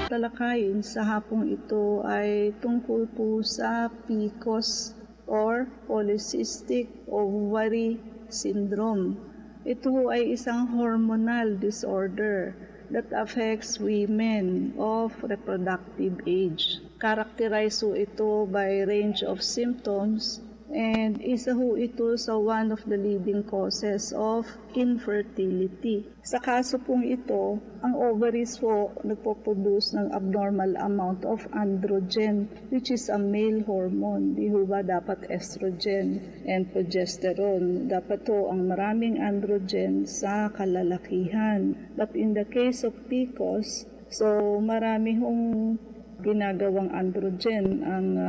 talakayin sa hapong ito ay tungkol po sa PCOS or Polycystic Ovary Syndrome. Ito ay isang hormonal disorder that affects women of reproductive age. Characterized po ito by range of symptoms and isa ho ito sa one of the leading causes of infertility. Sa kaso pong ito, ang ovaries po nagpo-produce ng abnormal amount of androgen, which is a male hormone. Di ho ba dapat estrogen and progesterone? Dapat to ang maraming androgen sa kalalakihan. But in the case of PCOS, so marami hong ginagawang androgen ang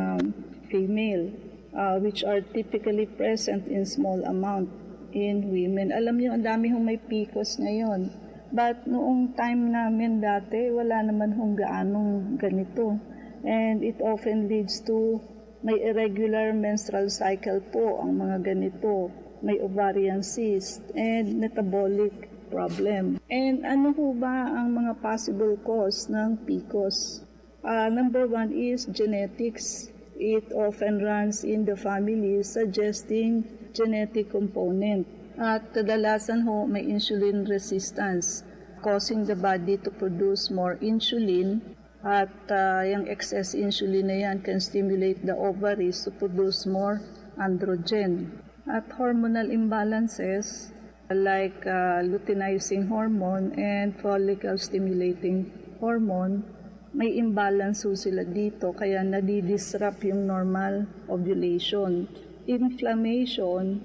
female, which are typically present in small amount in women. Alam niyo, ang dami hong may PCOS ngayon. But noong time namin dati, wala naman hong gaanong ganito. And it often leads to may irregular menstrual cycle po ang mga ganito. May ovarian cyst and metabolic problem. And ano ho ba ang mga possible cause ng PCOS? Number one is genetics. It often runs in the family, suggesting genetic component. At kadalasan ho, may insulin resistance, causing the body to produce more insulin. At yung excess insulin na yan can stimulate the ovaries to produce more androgen. At hormonal imbalances like luteinizing hormone and follicle stimulating hormone, may imbalance ho sila dito, kaya nadidisrupt yung normal ovulation. Inflammation,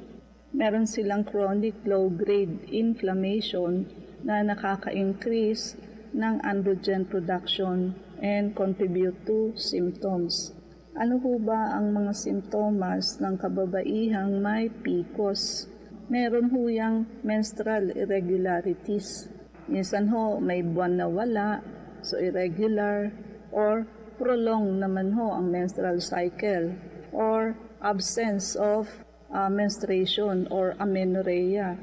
meron silang chronic low-grade inflammation na nakaka-increase ng androgen production and contribute to symptoms. Ano ho ba ang mga simptomas ng kababaihang may PCOS? Meron ho yung menstrual irregularities. Minsan ho, may buwan na wala, so irregular, or prolonged naman ho ang menstrual cycle, or absence of menstruation or amenorrhea.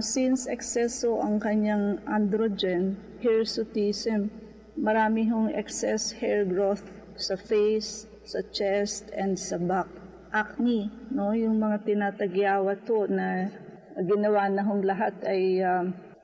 Since exceso ang kanyang androgen, hirsutism, marami hong excess hair growth sa face, sa chest, and sa back. Acne, no? Yung mga tinatagyawat to na ginawa na hong lahat ay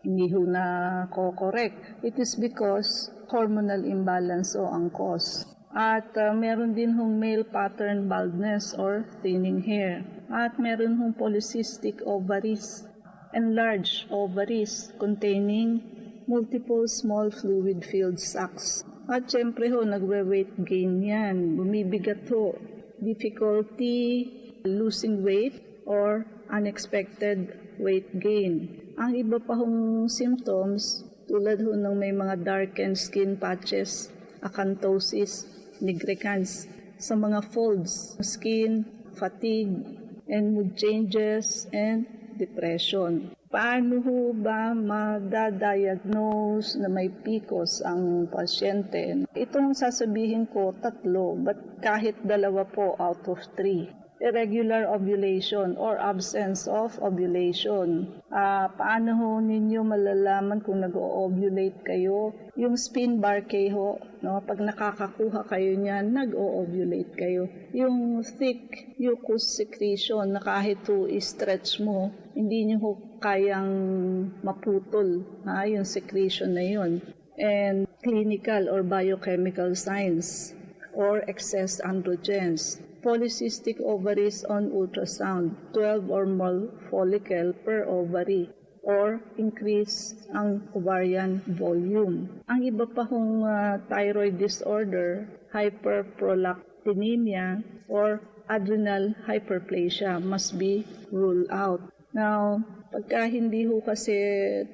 hindi ho na ko-correct. It is because hormonal imbalance o ang cause. At meron din hong male pattern baldness or thinning hair. At meron hong polycystic ovaries, enlarged ovaries containing multiple small fluid-filled sacs. At syempre ho, nagwe-weight gain yan. Bumibigat ho. Difficulty losing weight or unexpected weight gain. Ang iba pa hong symptoms, tulad ho ng may mga darkened skin patches, acanthosis, nigricans, sa mga folds, skin, fatigue, and mood changes, and depression. Paano ho ba madadiagnose na may PCOS ang pasyente? Itong sasabihin ko, 3, but kahit 2 po out of 3. Irregular ovulation or absence of ovulation. Paano ho ninyo malalaman kung nag-o-ovulate kayo? Yung spin barque ho, no? Pag nakakakuha kayo niyan, nag-o-ovulate kayo. Yung thick mucus secretion na kahit ho i-stretch mo, hindi nyo ho kayang maputol yung secretion na yun. And clinical or biochemical signs or excess androgens. Polycystic ovaries on ultrasound, 12 or more follicle per ovary, or increase ang ovarian volume. Ang iba pa hong thyroid disorder, hyperprolactinemia, or adrenal hyperplasia must be ruled out. Now, pagka hindi ho kasi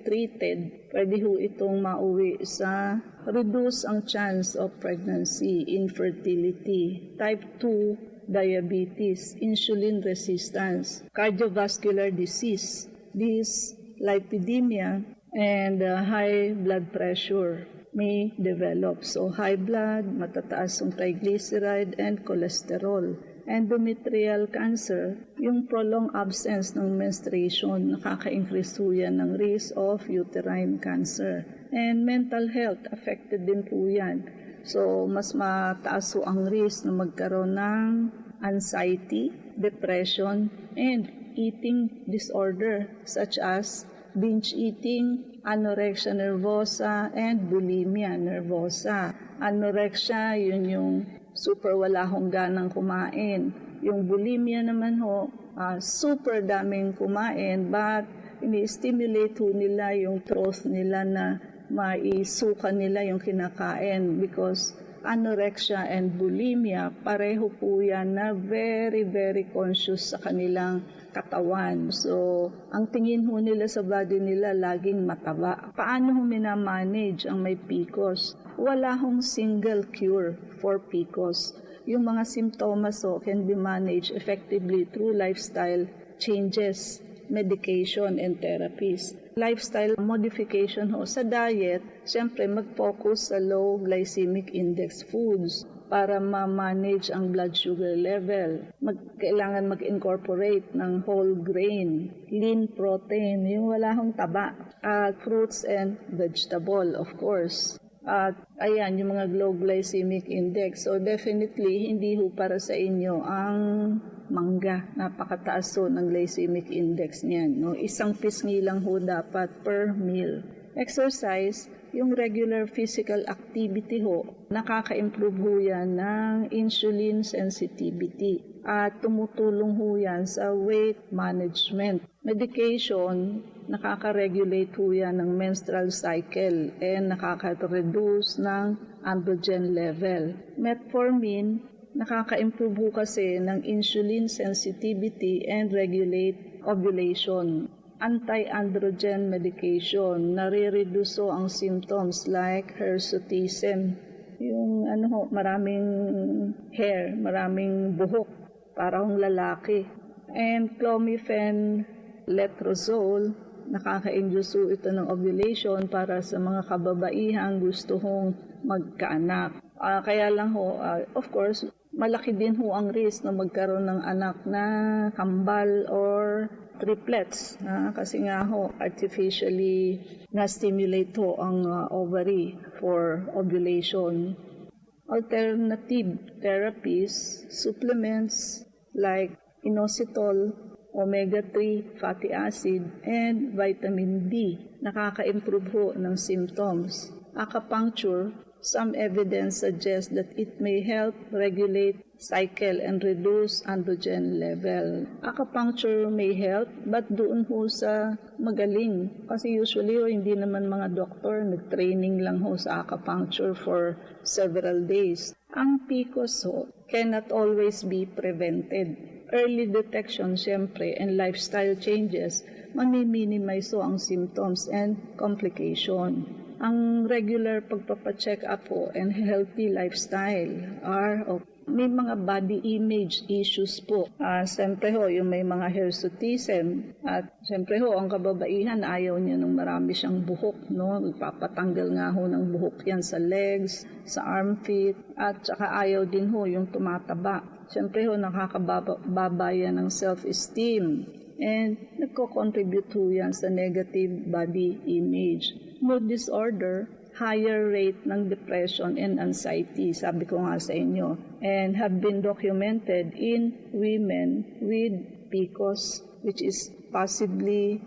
treated, pwede ho itong mauwi sa reduce ang chance of pregnancy, infertility, type 2 diabetes, insulin resistance, cardiovascular disease, dyslipidemia, and high blood pressure may develop. So high blood, matataas ang triglyceride and cholesterol. Endometrial cancer, yung prolonged absence ng menstruation, nakaka-increase po yan ng risk of uterine cancer. And mental health, affected din po yan. So, mas mataas po ang risk na magkaroon ng anxiety, depression, and eating disorder such as binge eating, anorexia nervosa, and bulimia nervosa. Anorexia, yun yung super wala hong ganang kumain. Yung bulimia naman super daming kumain, but ini-stimulate ho nila yung throat nila na maisuka nila yung kinakain because anorexia and bulimia, pareho po yan na very, very conscious sa kanilang katawan. So, ang tingin ho nila sa body nila laging mataba. Paano ho minamanage ang may PCOS? Wala hong single cure for PCOS. Yung mga simptomas can be managed effectively through lifestyle changes, medication, and therapies. Lifestyle modification sa diet, siyempre mag-focus sa low glycemic index foods para ma-manage ang blood sugar level. Kailangan mag-incorporate ng whole grain, lean protein, yung wala hong taba, fruits and vegetable, of course. At ayan, yung mga low glycemic index. So definitely, hindi ho para sa inyo ang mangga. Napakataas ho ng glycemic index niyan. No? Isang pisngi lang ho dapat per meal. Exercise, yung regular physical activity nakaka-improve ho yan ng insulin sensitivity. At tumutulong ho yan sa weight management. Medication, nakaka-regulate ho yan ng menstrual cycle and nakaka-reduce ng androgen level. Metformin, nakaka-improve ho kasi ng insulin sensitivity and regulate ovulation. Anti-androgen medication, nare-reduce ho ang symptoms like hirsutism. Yung maraming hair, maraming buhok, parang lalaki. And clomiphene letrozole, nakaka-induce ito ng ovulation para sa mga kababaihang gusto hong magkaanak. Kaya lang of course, malaki din ang risk na magkaroon ng anak na kambal or triplets. Kasi nga artificially na-stimulate ang ovary for ovulation. Alternative therapies, supplements like inositol, omega-3 fatty acid, and vitamin D. Nakaka-improve ng symptoms. Acupuncture, some evidence suggests that it may help regulate cycle and reduce androgen level. Acupuncture may help, but doon sa magaling. Kasi usually hindi naman mga doktor, nag-training lang sa acupuncture for several days. Ang PCOS cannot always be prevented. Early detection, siyempre, and lifestyle changes, mani-minimize ang symptoms and complication. Ang regular pagpapacheck up and healthy lifestyle may mga body image issues po. Siyempre yung may mga hirsutism. At siyempre ang kababaihan, ayaw niya nung marami siyang buhok. Ipapatanggal nga ng buhok yan sa legs, sa armpit. At saka ayaw din yung tumataba. Siyempre nakakababa yan ng self-esteem. And nagko-contribute yan sa negative body image. Mood disorder, higher rate ng depression and anxiety, sabi ko nga sa inyo, and have been documented in women with PCOS, which is possibly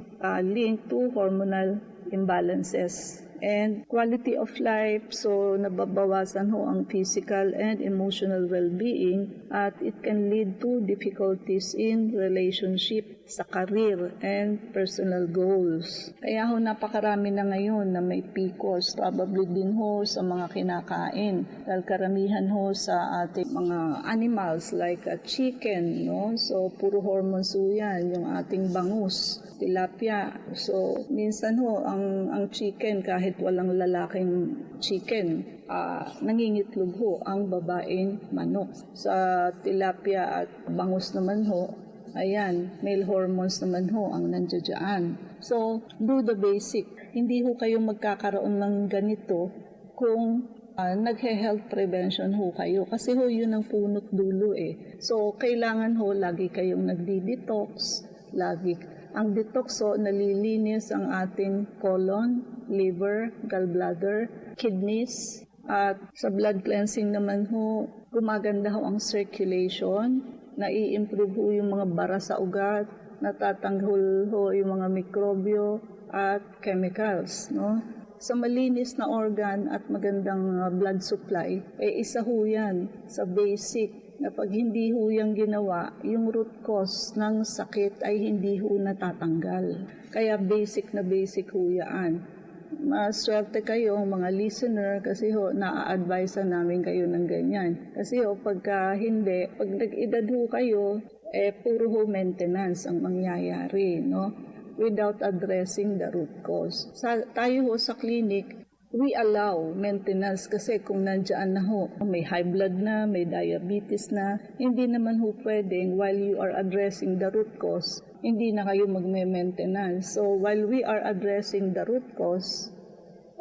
linked to hormonal imbalances. And quality of life, so nababawasan ang physical and emotional well-being at it can lead to difficulties in relationship, sa career, and personal goals. Kaya napakarami na ngayon na may PCOS, probably din sa mga kinakain. Dahil karamihan sa ating mga animals like chicken, so puro hormones yan, yung ating bangus, tilapia. So minsan ang chicken, kahit walang lalaking chicken, nangingitlog ang babaeng manok. Sa tilapia at bangus naman ayan, male hormones naman ang nandiyan. So, do the basic. Hindi kayo magkakaroon ng ganito kung naghe-health prevention ho kayo kasi ho yun ang punot dulo eh. So, kailangan ho lagi kayong nagdi-detox, lagi. Ang detox ho, nalilinis ang ating colon, liver, gallbladder, kidneys, at sa blood cleansing naman ho, gumaganda ho ang circulation, nai-improve ho yung mga bara sa ugat, natatanggol ho yung mga mikrobyo at chemicals, no? Sa malinis na organ at magandang blood supply, isa ho yan sa basic na pag hindi ho yung ginawa, yung root cause ng sakit ay hindi ho natatanggal. Kaya basic na basic ho yan. Maswerte kayo mga listener kasi ho, na-a-advise namin kayo ng ganyan. Kasi ho, pagka hindi, pag nag-edad ho kayo, puro ho maintenance ang mangyayari, no? Without addressing the root cause. Tayo ho sa clinic, we allow maintenance kasi kung nandiyan na ho, may high blood na, may diabetes na, hindi naman ho pwedeng while you are addressing the root cause, hindi na kayo magme-maintenance. So while we are addressing the root cause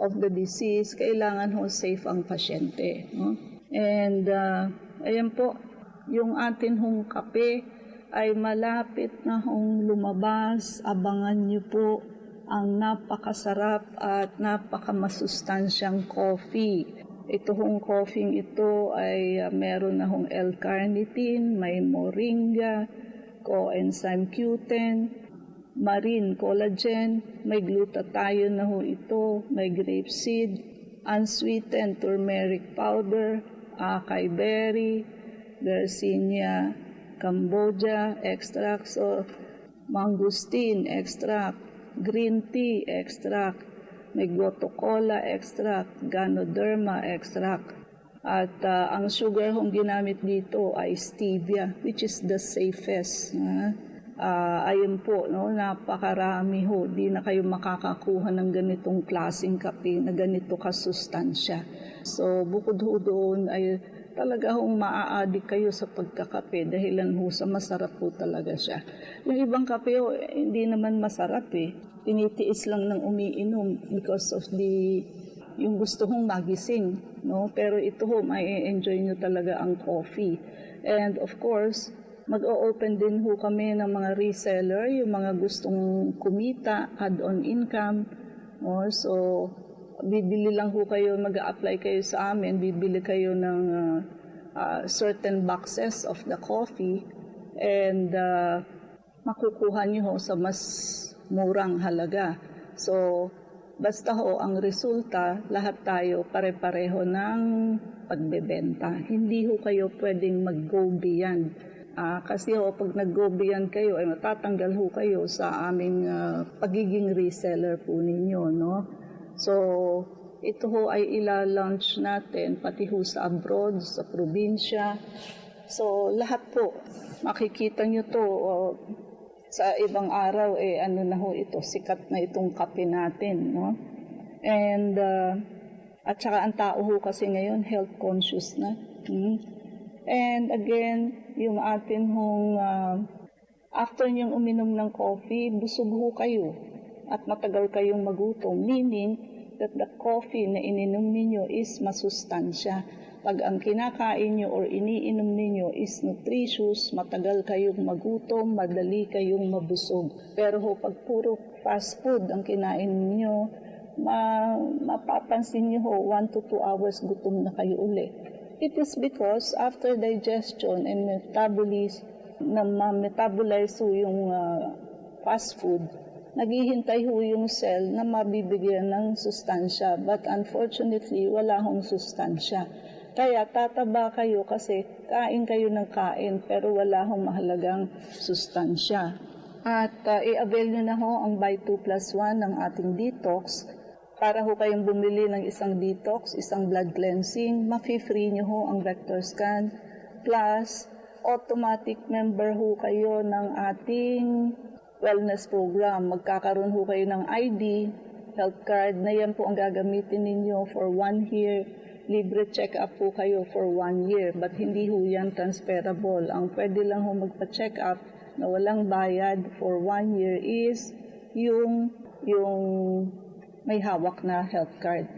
of the disease, kailangan ho safe ang pasyente. No? And ayan po, yung atin hong kape, ay malapit na hong lumabas. Abangan niyo po ang napakasarap at napakamasustansyang coffee. Ito hong coffee ito ay meron na hong L-carnitine, may moringa, coenzyme Q10, marine collagen, may glutathione na ho ito, may grapeseed, unsweetened turmeric powder, acai berry, Garcinia Cambogia extract, so mangosteen extract, green tea extract, may gotokola extract, ganoderma extract. At ang sugar hong ginamit dito ay stevia, which is the safest. Ayun po, no, napakarami ho, di na kayo makakakuha ng ganitong klaseng kape na ganito kasustansya. So bukod ho doon ay talaga hong maa-addict kayo sa pagkakape dahilan ho sa masarap po talaga siya. Yung ibang kape ho, hindi naman masarap eh. Tinitiis lang ng umiinom because of yung gusto hong magising. No? Pero ito ho, mai-enjoy nyo talaga ang coffee. And of course, mag-o-open din ho kami ng mga reseller, yung mga gustong kumita, add-on income. No? So, bibili lang ho kayo, mag-a-apply kayo sa amin, bibili kayo ng certain boxes of the coffee and makukuha nyo ho sa mas murang halaga. So, basta ho, ang resulta, lahat tayo pare-pareho ng pagbebenta. Hindi ho kayo pwedeng mag-go beyond. Kasi ho, pag nag-go beyond kayo, ay matatanggal ho kayo sa aming pagiging reseller po ninyo, no? So, ito ho ay ila-launch natin pati ho sa abroad, sa probinsya. So, lahat po, makikita nyo to sa ibang araw, ano na ho ito, sikat na itong kape natin, no? And, at saka ang tao ho kasi ngayon, health conscious na. And again, yung atin hong, after nyong uminom ng coffee, busog ho kayo. At matagal kayong magutom, meaning that the coffee na ininom ninyo is masustansya. Pag ang kinakain nyo or iniinom ninyo is nutritious, matagal kayong magutom, madali kayong mabusog. Pero ho, pag puro fast food ang kinain ninyo, mapapansin nyo ho, 1 to 2 hours gutom na kayo uli. It is because after digestion and metabolize ho yung fast food, naghihintay ho yung cell na mabibigyan ng sustansya. But unfortunately, wala hong sustansya. Kaya tataba kayo kasi kain kayo ng kain pero wala hong mahalagang sustansya. At i-avail nyo na ho ang buy 2 plus 1 ng ating detox. Para ho kayong bumili ng isang detox, isang blood cleansing, ma-free nyo ho ang vector scan. Plus, automatic member ho kayo ng ating wellness program. Magkakaroon ho kayo ng ID, health card, na yan po ang gagamitin ninyo for 1 year. Libre check-up po kayo for 1 year, but hindi ho yan transferable. Ang pwede lang ho magpa-check-up na walang bayad for 1 year is yung may hawak na health card.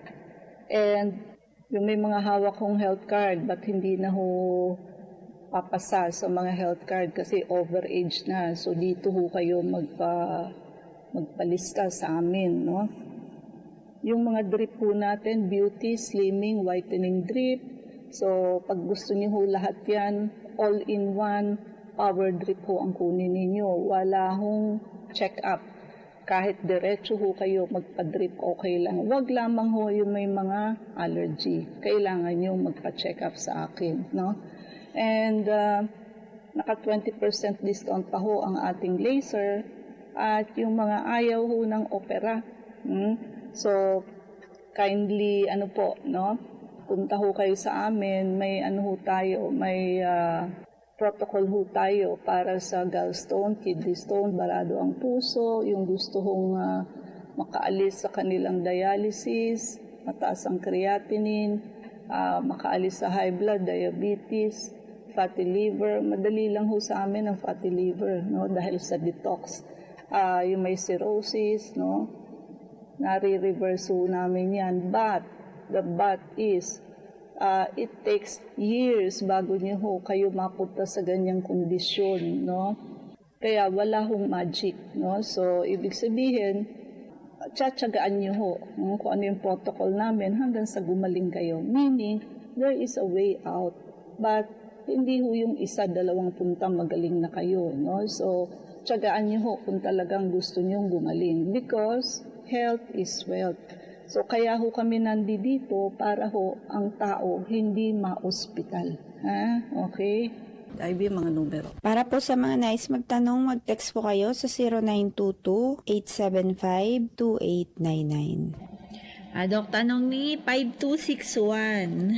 And Yung may mga hawak kong health card, ba't hindi na ho papasa sa mga health card kasi overage na. So dito ho kayo magpalista sa amin, no? Yung mga drip po natin, beauty, slimming, whitening drip. So pag gusto niyo ho lahat yan, all-in-one, power drip ho ang kunin ninyo. Wala hong check-up. Kahit diretso ho kayo magpa-drip, okay lang. Huwag lamang ho yung may mga allergy. Kailangan nyo magpa-check up sa akin, no? And naka 20% discount pa ho ang ating laser at yung mga ayaw ho ng opera. So, kindly, no? Punta ho kayo sa amin, may may protocol ho tayo para sa gallstone, kidney stone, barado ang puso, yung gusto hong makaalis sa kanilang dialysis, mataas ang creatinine, makaalis sa high blood, diabetes, fatty liver. Madali lang ho sa amin ang fatty liver, no? Dahil sa detox. Yung may cirrhosis, no? Nare-reverse ho namin yan. But, the but is, it takes years bago niyo ho kayo mapunta sa ganyang kondisyon, no? Kaya wala hong magic, no? So, ibig sabihin, tsatsagaan niyo ho kung ano yung protocol namin hanggang sa gumaling kayo. Meaning, there is a way out. But, hindi ho yung isa, dalawang punta magaling na kayo, no? So, tsagaan niyo ho kung talagang gusto niyong gumaling. Because, health is wealth. So, kaya ho kami nandito para ho ang tao hindi ma-ospital. Okay? IB mga numero. Para po sa mga nais magtanong, mag-text po kayo sa 0922-875-2899. Dok, tanong ni 5261.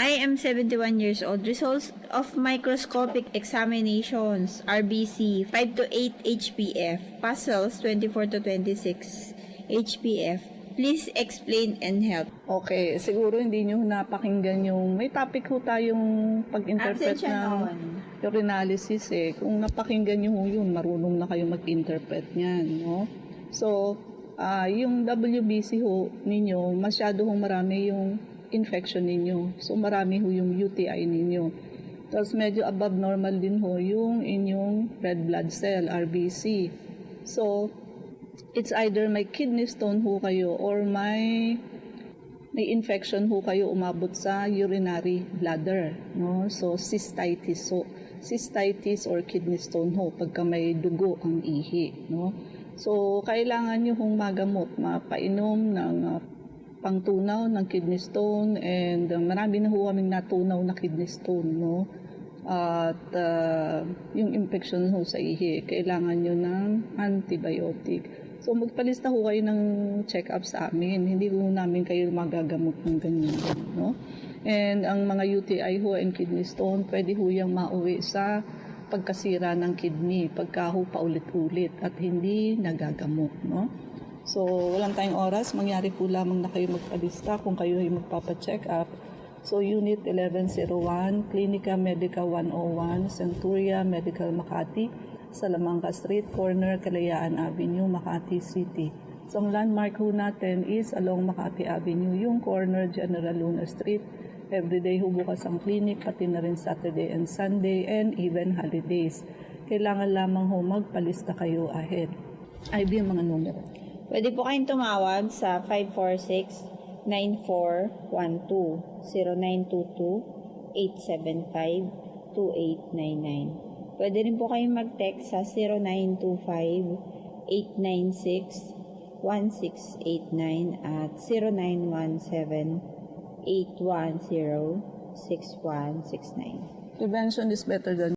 I am 71 years old. Results of microscopic examinations, RBC, 5 to 8 HPF. Puzzles, 24 to 26 HPF. Please explain and help. Okay, siguro hindi nyo napakinggan yung, may topic ho tayong pag-interpret ng urinalysis eh. Kung napakinggan nyo ho yun, marunong na kayo mag-interpret niyan, no? So, yung WBC ho ninyo, masyado hong marami yung infection ninyo. So, marami ho yung UTI ninyo. Tapos, medyo above normal din ho yung inyong red blood cell, RBC. So, it's either may kidney stone ho kayo or may infection ho kayo umabot sa urinary bladder, no? So cystitis or kidney stone ho pagka may dugo ang ihi, no? So kailangan niyo hong magamot, mapainom ng pangtunaw ng kidney stone, and marami na ho kaming natunaw na kidney stone, no? At yung infection ho sa ihi, kailangan nyo ng antibiotic. So magpalista ho kayo ng check-up sa amin. Hindi ho namin kayo magagamot ng ganyan, no? And ang mga UTI ho and kidney stone, pwede ho yung mauwi sa pagkasira ng kidney, pagka ho paulit-ulit at hindi nagagamot, no? So walang tayong oras, mangyari po lamang na kayo magpalista kung kayo ay magpapacheck up. So Unit 1101, Clinica Medica 101, Centuria Medical Makati, Salamanca Street, corner Kalayaan Avenue, Makati City. So ang landmark ho natin is along Makati Avenue, yung corner General Luna Street. Everyday ho bukas ang clinic, pati na rin Saturday and Sunday, and even holidays. Kailangan lamang ho magpalista kayo ahead. IB ang mga numero. Pwede po kayong tumawag sa 546-9412, 0922-875-2899. Pwede rin po kayong mag-text sa 0925-896-1689 at 0917-810-6169. Prevention is better than